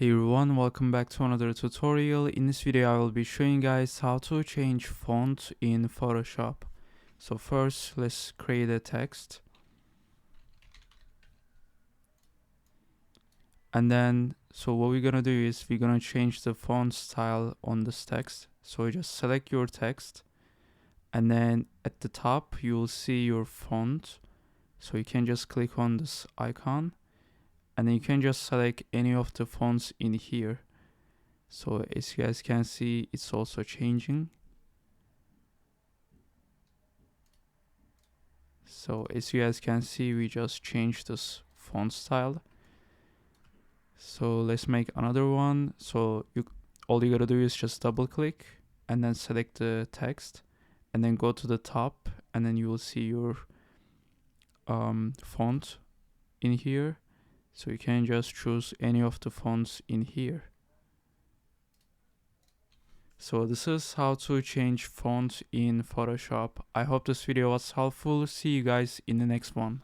Hey everyone, welcome back to another tutorial. In this video I will be showing you guys how to change font in Photoshop. So first let's create a text. And then what we're gonna do is we're gonna change the font style on this text. So you just select your text and then at the top you will see your font. So you can just click on this icon and then you can just select any of the fonts in here. So as you guys can see, it's also changing. So as you guys can see, we just changed this font style. So let's make another one. So all you gotta do is just double click and then select the text and then go to the top and then you will see your font in here. So you can just choose any of the fonts in here. So this is how to change font in Photoshop. I hope this video was helpful. See you guys in the next one.